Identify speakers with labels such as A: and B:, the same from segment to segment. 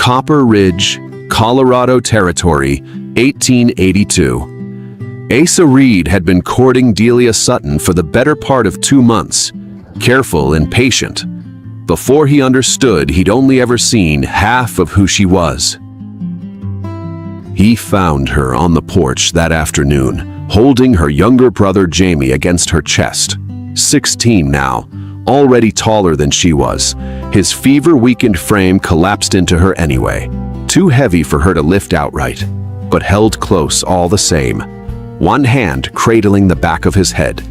A: Copper Ridge, Colorado Territory, 1882. Asa Reed had been courting Delia Sutton for the better part of 2 months, careful and patient. Before he understood, he'd only ever seen half of who she was. He found her on the porch that afternoon, holding her younger brother Jamie against her chest. 16 now, already taller than she was. His fever-weakened frame collapsed into her anyway, too heavy for her to lift outright, but held close all the same. One hand cradling the back of his head,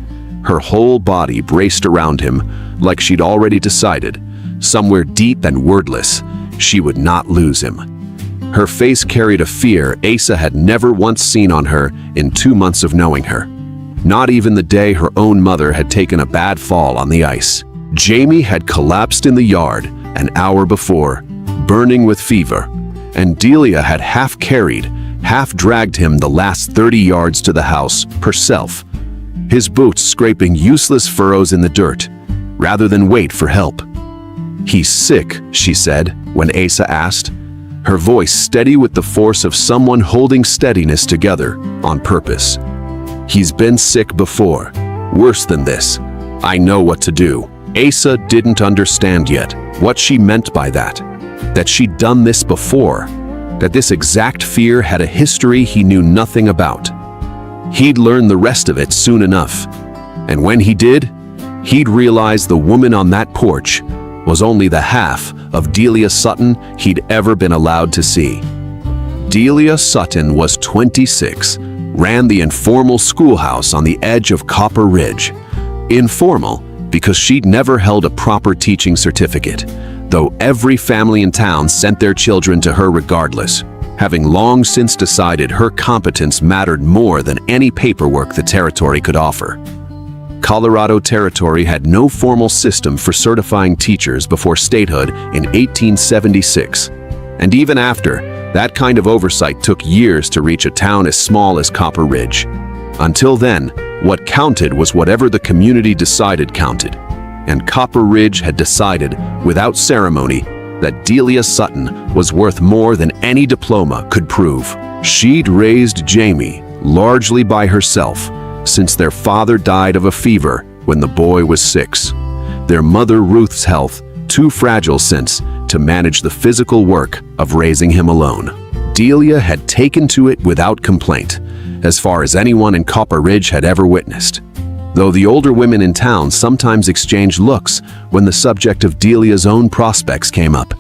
A: her whole body braced around him like she'd already decided, somewhere deep and wordless, she would not lose him. Her face carried a fear Asa had never once seen on her in 2 months of knowing her. Not even the day her own mother had taken a bad fall on the ice. Jamie had collapsed in the yard an hour before, burning with fever, and Delia had half carried, half dragged him the last 30 yards to the house herself, his boots scraping useless furrows in the dirt, rather than wait for help. "He's sick," she said when Asa asked, her voice steady with the force of someone holding steadiness together on purpose. "He's been sick before. Worse than this. I know what to do." Asa didn't understand yet what she meant by that. That she'd done this before. That this exact fear had a history he knew nothing about. He'd learn the rest of it soon enough. And when he did, he'd realize the woman on that porch was only the half of Delia Sutton he'd ever been allowed to see. Delia Sutton was 26, ran the informal schoolhouse on the edge of Copper Ridge. Informal because she'd never held a proper teaching certificate, though every family in town sent their children to her regardless, having long since decided her competence mattered more than any paperwork the territory could offer. Colorado Territory had no formal system for certifying teachers before statehood in 1876, and even after, that kind of oversight took years to reach a town as small as Copper Ridge. Until then, what counted was whatever the community decided counted, and Copper Ridge had decided, without ceremony, that Delia Sutton was worth more than any diploma could prove. She'd raised Jamie largely by herself, since their father died of a fever when the boy was 6. Their mother Ruth's health too fragile since to manage the physical work of raising him alone. Delia had taken to it without complaint, as far as anyone in Copper Ridge had ever witnessed. Though the older women in town sometimes exchanged looks when the subject of Delia's own prospects came up.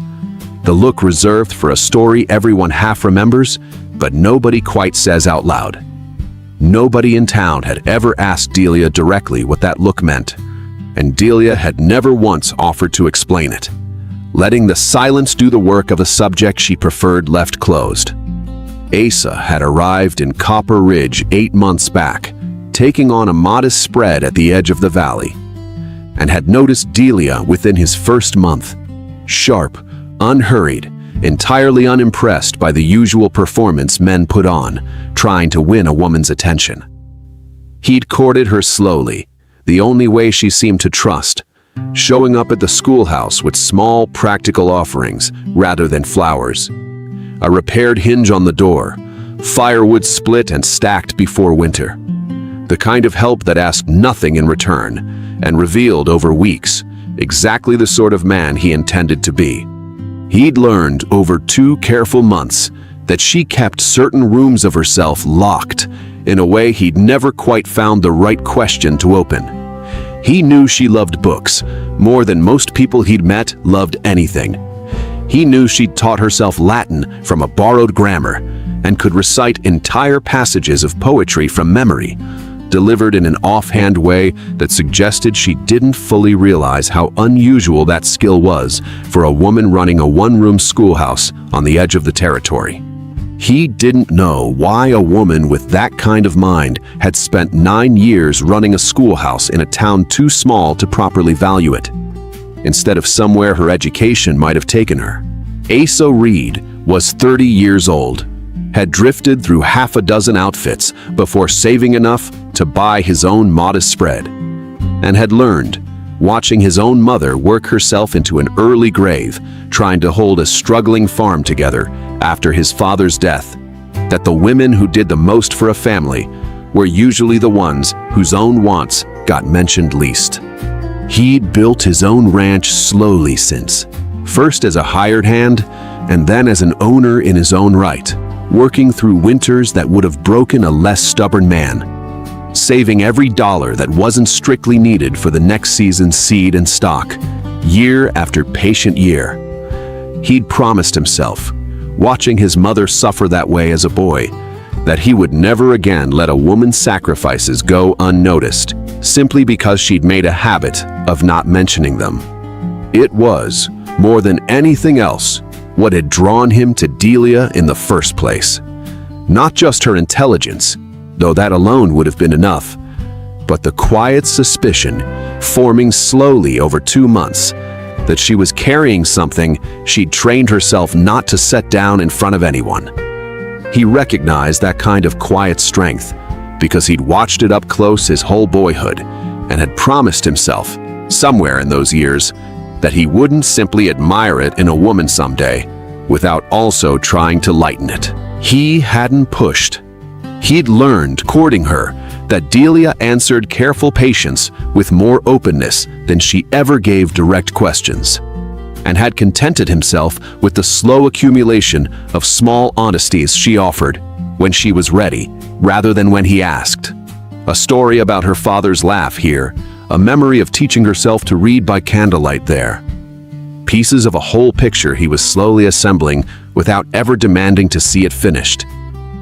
A: The look reserved for a story everyone half remembers, but nobody quite says out loud. Nobody in town had ever asked Delia directly what that look meant, and Delia had never once offered to explain it, letting the silence do the work of a subject she preferred left closed. Asa had arrived in Copper Ridge 8 months back, taking on a modest spread at the edge of the valley, and had noticed Delia within his first month, sharp, unhurried, entirely unimpressed by the usual performance men put on, trying to win a woman's attention. He'd courted her slowly, the only way she seemed to trust, showing up at the schoolhouse with small, practical offerings rather than flowers. A repaired hinge on the door, firewood split and stacked before winter. The kind of help that asked nothing in return and revealed over weeks exactly the sort of man he intended to be. He'd learned over 2 careful months that she kept certain rooms of herself locked in a way he'd never quite found the right question to open. He knew she loved books more than most people he'd met loved anything. He knew she'd taught herself Latin from a borrowed grammar and could recite entire passages of poetry from memory, delivered in an offhand way that suggested she didn't fully realize how unusual that skill was for a woman running a one-room schoolhouse on the edge of the territory. He didn't know why a woman with that kind of mind had spent 9 years running a schoolhouse in a town too small to properly value it, instead of somewhere her education might have taken her. Asa Reed was 30 years old, had drifted through half a dozen outfits before saving enough to buy his own modest spread, and had learned, watching his own mother work herself into an early grave, trying to hold a struggling farm together after his father's death, that the women who did the most for a family were usually the ones whose own wants got mentioned least. He'd built his own ranch slowly since, first as a hired hand and then as an owner in his own right, working through winters that would have broken a less stubborn man, saving every dollar that wasn't strictly needed for the next season's seed and stock, year after patient year. He'd promised himself, watching his mother suffer that way as a boy, that he would never again let a woman's sacrifices go unnoticed, simply because she'd made a habit of not mentioning them. It was, more than anything else, what had drawn him to Delia in the first place. Not just her intelligence, though that alone would have been enough, but the quiet suspicion, forming slowly over 2 months, that she was carrying something she'd trained herself not to set down in front of anyone. He recognized that kind of quiet strength because he'd watched it up close his whole boyhood and had promised himself, somewhere in those years, that he wouldn't simply admire it in a woman someday without also trying to lighten it. He hadn't pushed. He'd learned, courting her, that Delia answered careful patience with more openness than she ever gave direct questions, and had contented himself with the slow accumulation of small honesties she offered when she was ready, rather than when he asked. A story about her father's laugh here, a memory of teaching herself to read by candlelight there. Pieces of a whole picture he was slowly assembling without ever demanding to see it finished,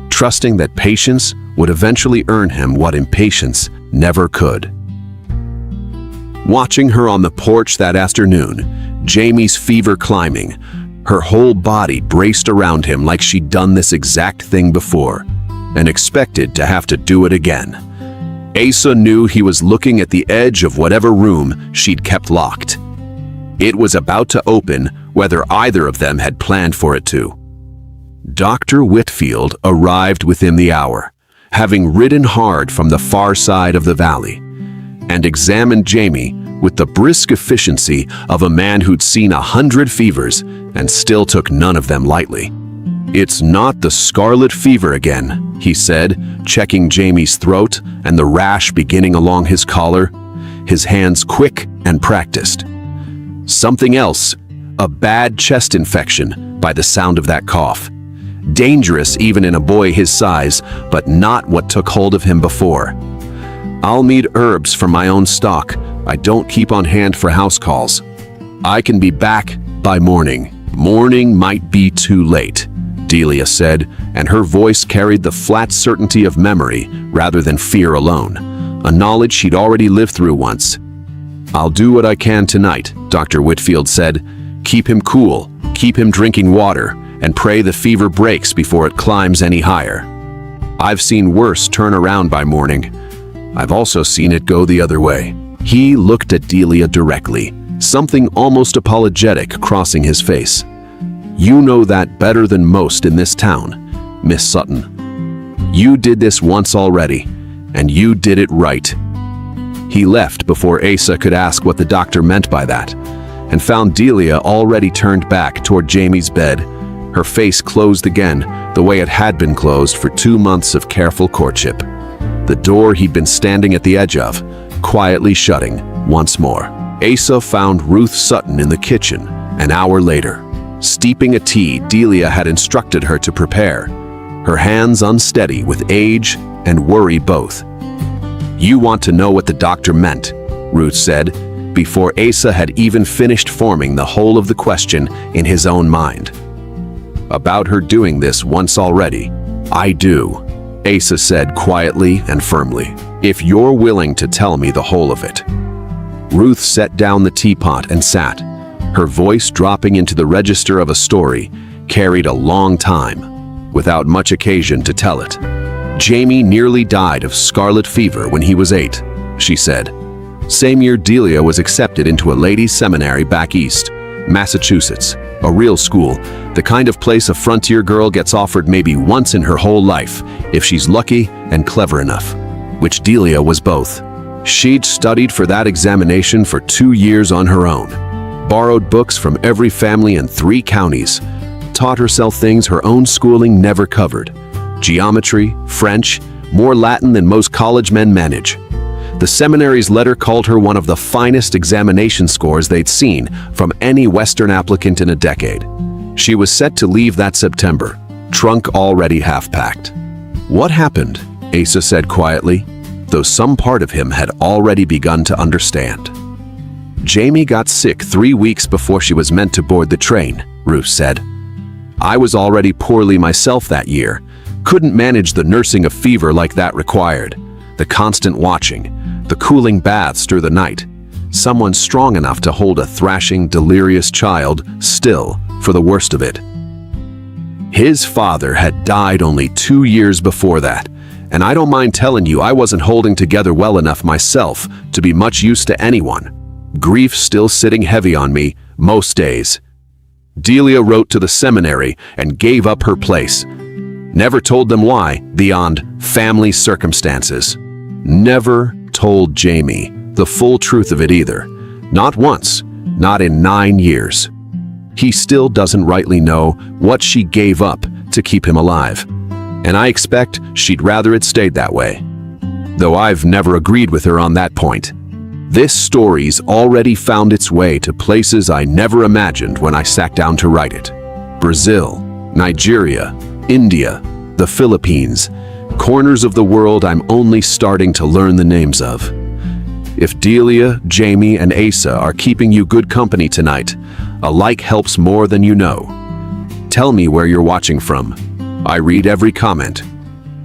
A: trusting that patience would eventually earn him what impatience never could. Watching her on the porch that afternoon, Jamie's fever climbing, her whole body braced around him like she'd done this exact thing before, and expected to have to do it again. Asa knew he was looking at the edge of whatever room she'd kept locked. It was about to open, whether either of them had planned for it to. Dr. Whitfield arrived within the hour, having ridden hard from the far side of the valley, and examined Jamie with the brisk efficiency of a man who'd seen 100 fevers and still took none of them lightly. "It's not the scarlet fever again," he said, checking Jamie's throat and the rash beginning along his collar, his hands quick and practiced. "Something else, a bad chest infection by the sound of that cough. Dangerous even in a boy his size, but not what took hold of him before. I'll need herbs from my own stock. I don't keep on hand for house calls. I can be back by morning." "Morning might be too late," Delia said, and her voice carried the flat certainty of memory rather than fear alone, a knowledge she'd already lived through once. "I'll do what I can tonight," Dr. Whitfield said. "Keep him cool, keep him drinking water, and pray the fever breaks before it climbs any higher. I've seen worse turn around by morning. I've also seen it go the other way." He looked at Delia directly, something almost apologetic crossing his face. "You know that better than most in this town, Miss Sutton. You did this once already, and you did it right." He left before Asa could ask what the doctor meant by that, and found Delia already turned back toward Jamie's bed, her face closed again the way it had been closed for 2 months of careful courtship. The door he'd been standing at the edge of, quietly shutting once more. Asa found Ruth Sutton in the kitchen an hour later, steeping a tea Delia had instructed her to prepare, her hands unsteady with age and worry both. "You want to know what the doctor meant," Ruth said, before Asa had even finished forming the whole of the question in his own mind. "About her doing this once already?" "I do," Asa said quietly and firmly, "if you're willing to tell me the whole of it." Ruth set down the teapot and sat, her voice dropping into the register of a story carried a long time, without much occasion to tell it. "Jamie nearly died of scarlet fever when he was 8, she said. Same year Delia was accepted into a ladies' seminary back east, Massachusetts, a real school, the kind of place a frontier girl gets offered maybe once in her whole life, if she's lucky and clever enough, which Delia was both. She'd studied for that examination for 2 years on her own, borrowed books from every family in 3 counties, taught herself things her own schooling never covered: geometry, French, more Latin than most college men manage. The seminary's letter called her one of the finest examination scores they'd seen from any Western applicant in a decade. She was set to leave that September, trunk already half-packed. "What happened?" Asa said quietly, though some part of him had already begun to understand. "Jamie got sick 3 weeks before she was meant to board the train," Ruth said. "I was already poorly myself that year. Couldn't manage the nursing of fever like that required. The constant watching, the cooling baths through the night. Someone strong enough to hold a thrashing, delirious child still for the worst of it." His father had died only 2 years before that, and I don't mind telling you I wasn't holding together well enough myself to be much use to anyone. Grief still sitting heavy on me most days. Delia wrote to the seminary and gave up her place. Never told them why, beyond family circumstances. Never told Jamie the full truth of it either. Not once, not in 9 years. He still doesn't rightly know what she gave up to keep him alive, and I expect she'd rather it stayed that way. Though I've never agreed with her on that point. This story's already found its way to places I never imagined when I sat down to write it. Brazil, Nigeria, India, the Philippines, corners of the world I'm only starting to learn the names of. If Delia, Jamie, and Asa are keeping you good company tonight, a like helps more than you know. Tell me where you're watching from. I read every comment.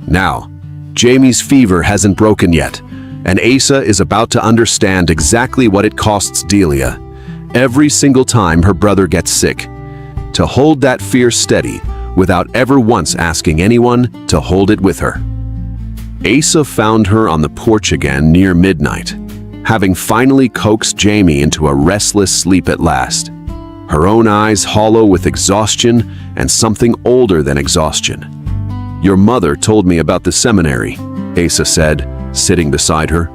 A: Now, Jamie's fever hasn't broken yet, and Asa is about to understand exactly what it costs Delia every single time her brother gets sick, to hold that fear steady without ever once asking anyone to hold it with her. Asa found her on the porch again near midnight, having finally coaxed Jamie into a restless sleep at last, her own eyes hollow with exhaustion and something older than exhaustion. "Your mother told me about the seminary," Asa said, sitting beside her.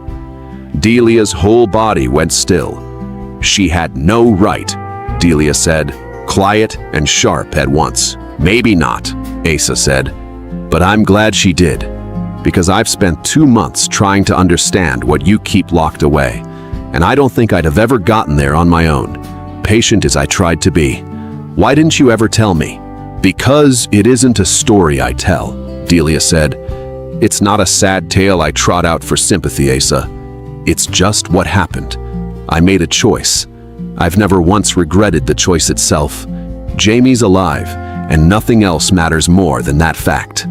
A: Delia's whole body went still. "She had no right," Delia said, quiet and sharp at once. "Maybe not," Asa said, "but I'm glad she did, because I've spent 2 months trying to understand what you keep locked away, and I don't think I'd have ever gotten there on my own, patient as I tried to be. Why didn't you ever tell me?" "Because it isn't a story I tell," Delia said. "It's not a sad tale I trot out for sympathy, Asa. It's just what happened. I made a choice. I've never once regretted the choice itself. Jamie's alive, and nothing else matters more than that fact.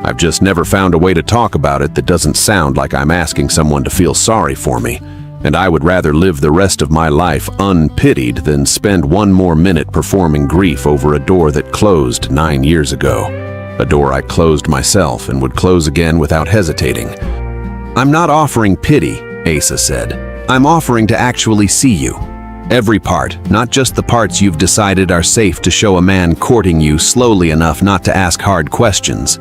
A: I've just never found a way to talk about it that doesn't sound like I'm asking someone to feel sorry for me, and I would rather live the rest of my life unpitied than spend 1 more minute performing grief over a door that closed 9 years ago. A door I closed myself and would close again without hesitating." "I'm not offering pity," Asa said. "I'm offering to actually see you. Every part, not just the parts you've decided are safe to show a man courting you slowly enough not to ask hard questions."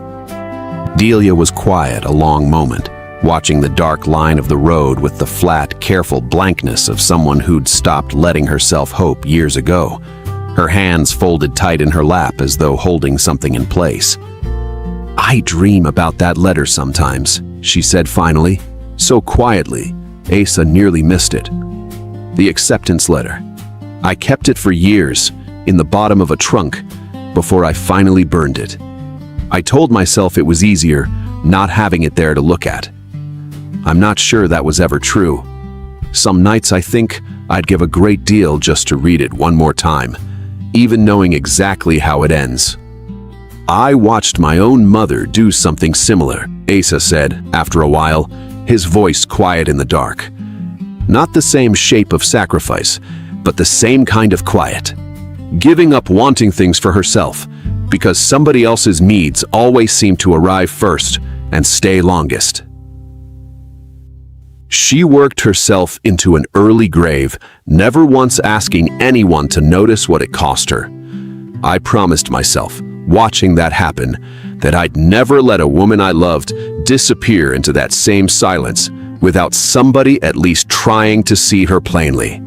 A: Delia was quiet a long moment, watching the dark line of the road with the flat, careful blankness of someone who'd stopped letting herself hope years ago, her hands folded tight in her lap as though holding something in place. "I dream about that letter sometimes," she said finally, so quietly, Asa nearly missed it. "The acceptance letter. I kept it for years, in the bottom of a trunk, before I finally burned it. I told myself it was easier not having it there to look at. I'm not sure that was ever true. Some nights I think I'd give a great deal just to read it one more time, even knowing exactly how it ends." "I watched my own mother do something similar," Asa said after a while, his voice quiet in the dark. "Not the same shape of sacrifice, but the same kind of quiet. Giving up wanting things for herself, because somebody else's needs always seem to arrive first and stay longest. She worked herself into an early grave, never once asking anyone to notice what it cost her. I promised myself, watching that happen, that I'd never let a woman I loved disappear into that same silence without somebody at least trying to see her plainly.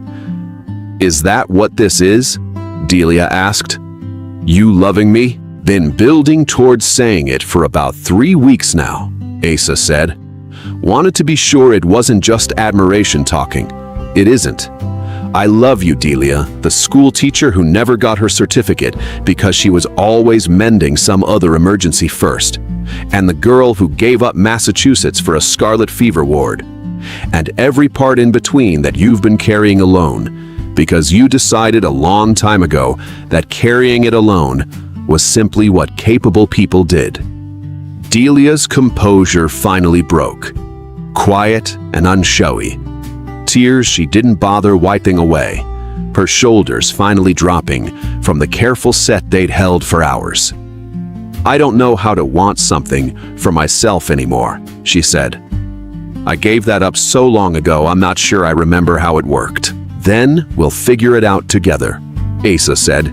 A: "Is that what this is?" Delia asked. "You loving me?" "Been building towards saying it for about 3 weeks now," Asa said. "Wanted to be sure it wasn't just admiration talking. It isn't. I love you, Delia, the school teacher who never got her certificate because she was always mending some other emergency first, and the girl who gave up Massachusetts for a scarlet fever ward, and every part in between that you've been carrying alone, because you decided a long time ago that carrying it alone was simply what capable people did." Delia's composure finally broke, quiet and unshowy. Tears she didn't bother wiping away, her shoulders finally dropping from the careful set they'd held for hours. "I don't know how to want something for myself anymore," she said. "I gave that up so long ago, I'm not sure I remember how it worked." "Then we'll figure it out together," Asa said.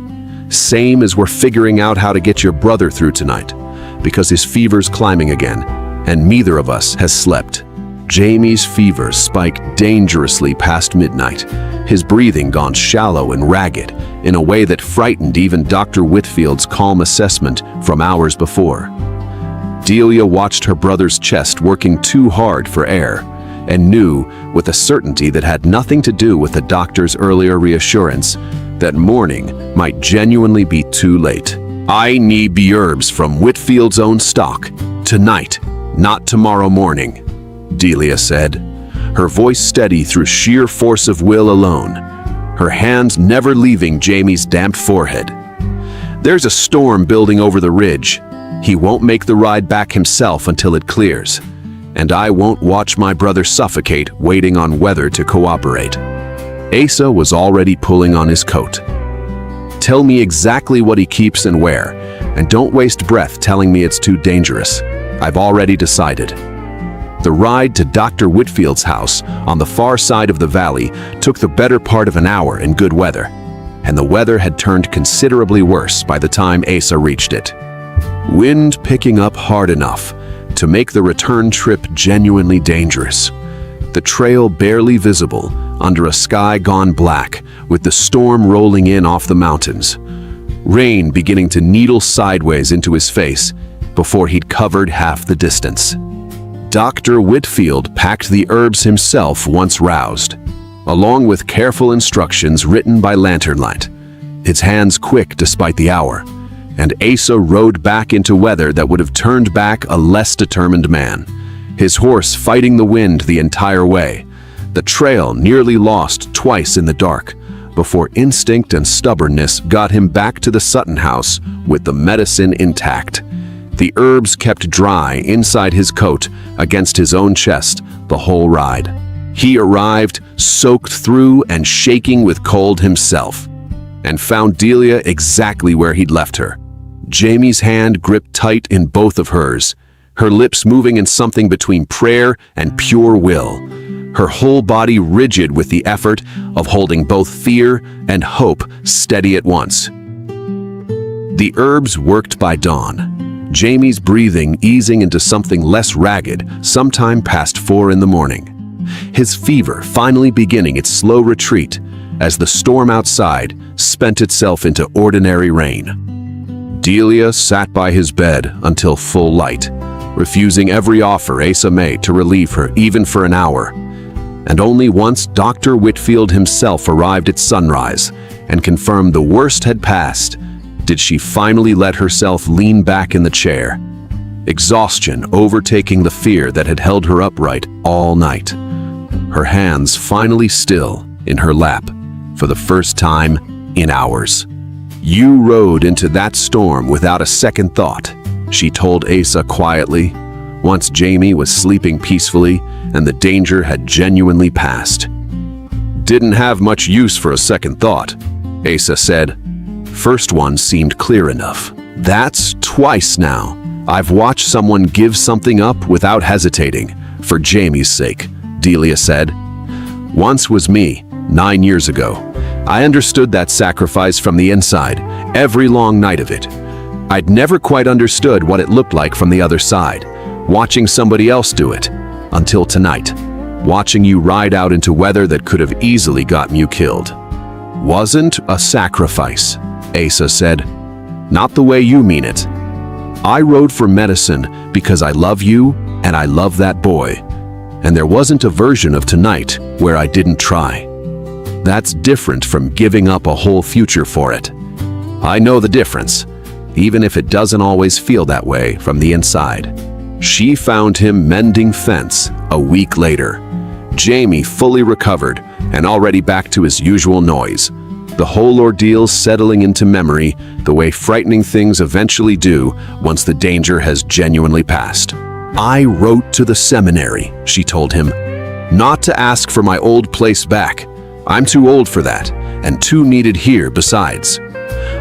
A: "Same as we're figuring out how to get your brother through tonight, because his fever's climbing again, and neither of us has slept." Jamie's fever spiked dangerously past midnight, his breathing gone shallow and ragged in a way that frightened even Dr. Whitfield's calm assessment from hours before. Delia watched her brother's chest working too hard for air, and knew, with a certainty that had nothing to do with the doctor's earlier reassurance, that morning might genuinely be too late. "I need the herbs from Whitfield's own stock, tonight, not tomorrow morning," Delia said, her voice steady through sheer force of will alone, her hands never leaving Jamie's damp forehead. "There's a storm building over the ridge. He won't make the ride back himself until it clears, and I won't watch my brother suffocate waiting on weather to cooperate." Asa was already pulling on his coat. "Tell me exactly what he keeps and where, and don't waste breath telling me it's too dangerous. I've already decided." The ride to Dr. Whitfield's house on the far side of the valley took the better part of an hour in good weather, and the weather had turned considerably worse by the time Asa reached it. Wind picking up hard enough to make the return trip genuinely dangerous. The trail barely visible under a sky gone black with the storm rolling in off the mountains. Rain beginning to needle sideways into his face before he'd covered half the distance. Dr. Whitfield packed the herbs himself once roused, along with careful instructions written by lantern light, his hands quick despite the hour, and Asa rode back into weather that would have turned back a less determined man, his horse fighting the wind the entire way, the trail nearly lost twice in the dark, before instinct and stubbornness got him back to the Sutton house with the medicine intact. The herbs kept dry inside his coat against his own chest the whole ride. He arrived soaked through and shaking with cold himself, and found Delia exactly where he'd left her. Jamie's hand gripped tight in both of hers, her lips moving in something between prayer and pure will, her whole body rigid with the effort of holding both fear and hope steady at once. The herbs worked by dawn, Jamie's breathing easing into something less ragged sometime past 4 in the morning, his fever finally beginning its slow retreat as the storm outside spent itself into ordinary rain. Delia sat by his bed until full light, refusing every offer Asa made to relieve her even for an hour, and only once Dr. Whitfield himself arrived at sunrise and confirmed the worst had passed did she finally let herself lean back in the chair, exhaustion overtaking the fear that had held her upright all night, her hands finally still in her lap for the first time in hours. "You rode into that storm without a second thought," she told Asa quietly, once Jamie was sleeping peacefully and the danger had genuinely passed. "Didn't have much use for a second thought," Asa said. First one seemed clear enough. "That's twice now I've watched someone give something up without hesitating, for Jamie's sake," Delia said. "Once was me, 9 years ago. I understood that sacrifice from the inside, every long night of it. I'd never quite understood what it looked like from the other side, watching somebody else do it, until tonight. watching you ride out into weather that could have easily gotten you killed. Wasn't a sacrifice, Asa said. Not the way you mean it. I rode for medicine because I love you and I love that boy. And there wasn't a version of tonight where I didn't try. That's different from giving up a whole future for it. I know the difference, even if it doesn't always feel that way from the inside. She found him mending fence a week later. Jamie fully recovered and already back to his usual noise. The whole ordeal settling into memory the way frightening things eventually do once the danger has genuinely passed. I wrote to the seminary, she told him, not to ask for my old place back. I'm too old for that, and too needed here besides.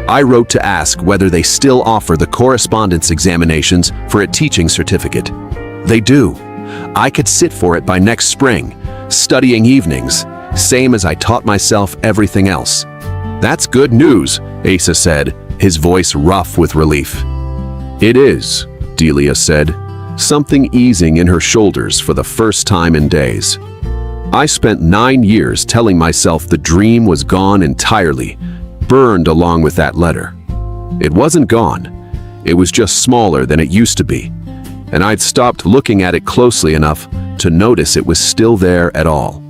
A: I wrote to ask whether they still offer the correspondence examinations for a teaching certificate. They do. I could sit for it by next spring, studying evenings, same as I taught myself everything else. That's good news, Asa said, his voice rough with relief. It is, Delia said, something easing in her shoulders for the first time in days. I spent 9 years telling myself the dream was gone entirely, burned along with that letter. It wasn't gone. It was just smaller than it used to be, and I'd stopped looking at it closely enough to notice it was still there at all.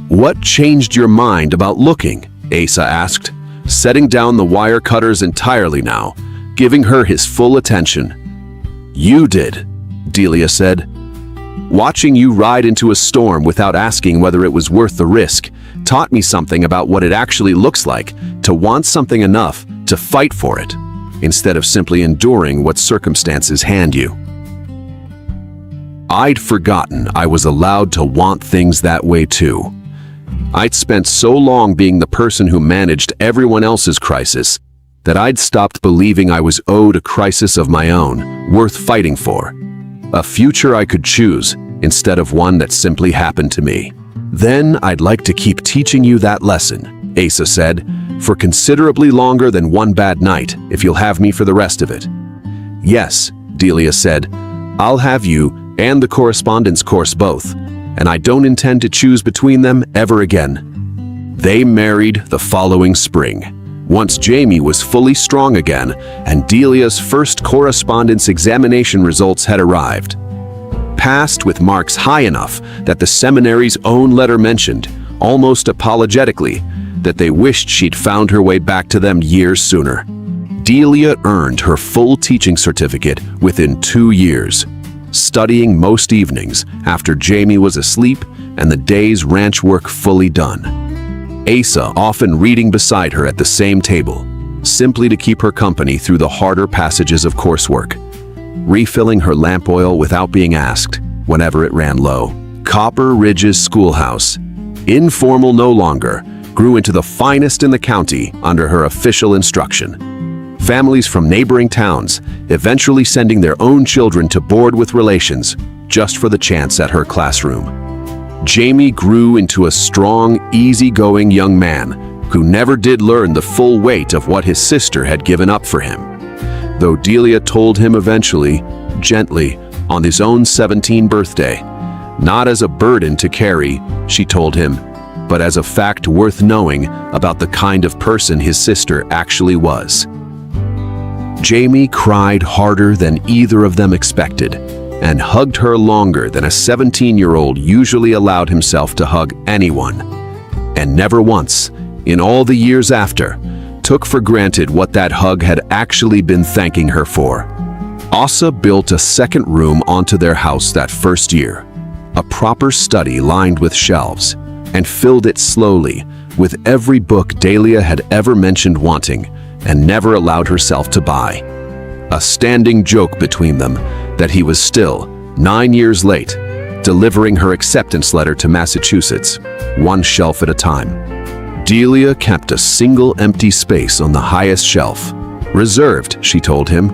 A: What changed your mind about looking? Asa asked, setting down the wire cutters entirely now, giving her his full attention. You did, Delia said. Watching you ride into a storm without asking whether it was worth the risk taught me something about what it actually looks like to want something enough to fight for it, instead of simply enduring what circumstances hand you. I'd forgotten I was allowed to want things that way too. I'd spent so long being the person who managed everyone else's crisis that I'd stopped believing I was owed a crisis of my own, worth fighting for. A future I could choose, instead of one that simply happened to me. Then I'd like to keep teaching you that lesson, Asa said, for considerably longer than one bad night, if you'll have me for the rest of it. Yes, Delia said, I'll have you and the correspondence course both, and I don't intend to choose between them ever again. They married the following spring, once Jamie was fully strong again and Delia's first correspondence examination results had arrived. Passed with marks high enough that the seminary's own letter mentioned, almost apologetically, that they wished she'd found her way back to them years sooner. Delia earned her full teaching certificate within 2 years, studying most evenings after Jamie was asleep and the day's ranch work fully done. Asa often reading beside her at the same table, simply to keep her company through the harder passages of coursework, refilling her lamp oil without being asked whenever it ran low. Copper Ridge's schoolhouse, informal no longer, grew into the finest in the county under her official instruction. Families from neighboring towns eventually sending their own children to board with relations just for the chance at her classroom. Jamie grew into a strong, easygoing young man who never did learn the full weight of what his sister had given up for him. Though Delia told him eventually, gently, on his own 17th birthday, not as a burden to carry, she told him, but as a fact worth knowing about the kind of person his sister actually was. Jamie cried harder than either of them expected, and hugged her longer than a 17-year-old usually allowed himself to hug anyone, and never once, in all the years after, took for granted what that hug had actually been thanking her for. Asa built a second room onto their house that first year, a proper study lined with shelves, and filled it slowly with every book Delia had ever mentioned wanting and never allowed herself to buy. A standing joke between them that he was still, 9 years late, delivering her acceptance letter to Massachusetts, one shelf at a time. Delia kept a single empty space on the highest shelf, reserved, she told him,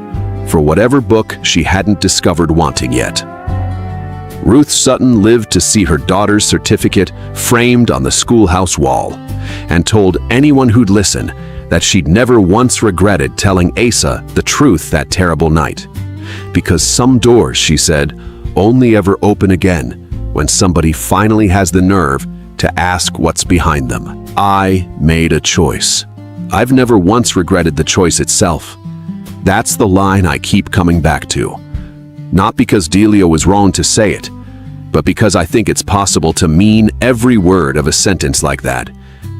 A: for whatever book she hadn't discovered wanting yet. Ruth Sutton lived to see her daughter's certificate framed on the schoolhouse wall, and told anyone who'd listen that she'd never once regretted telling Asa the truth that terrible night. Because some doors, she said, only ever open again when somebody finally has the nerve to ask what's behind them. I made a choice. I've never once regretted the choice itself. That's the line I keep coming back to. Not because Delia was wrong to say it, but because I think it's possible to mean every word of a sentence like that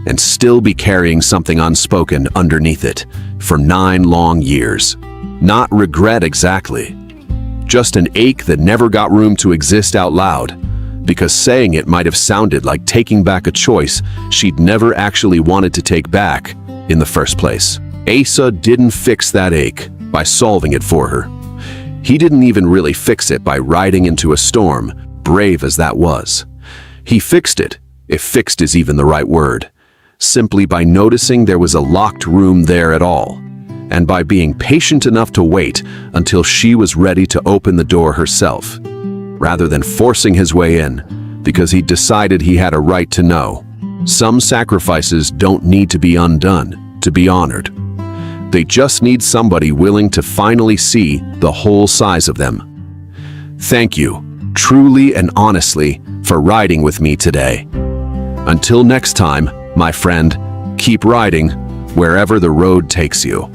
A: and still be carrying something unspoken underneath it for 9 long years. Not regret exactly, just an ache that never got room to exist out loud, because saying it might have sounded like taking back a choice she'd never actually wanted to take back in the first place. Asa didn't fix that ache by solving it for her. He didn't even really fix it by riding into a storm, brave as that was. He fixed it, if fixed is even the right word, simply by noticing there was a locked room there at all, and by being patient enough to wait until she was ready to open the door herself, rather than forcing his way in, because he decided he had a right to know. Some sacrifices don't need to be undone to be honored. They just need somebody willing to finally see the whole size of them. Thank you, truly and honestly, for riding with me today. Until next time, my friend, keep riding wherever the road takes you.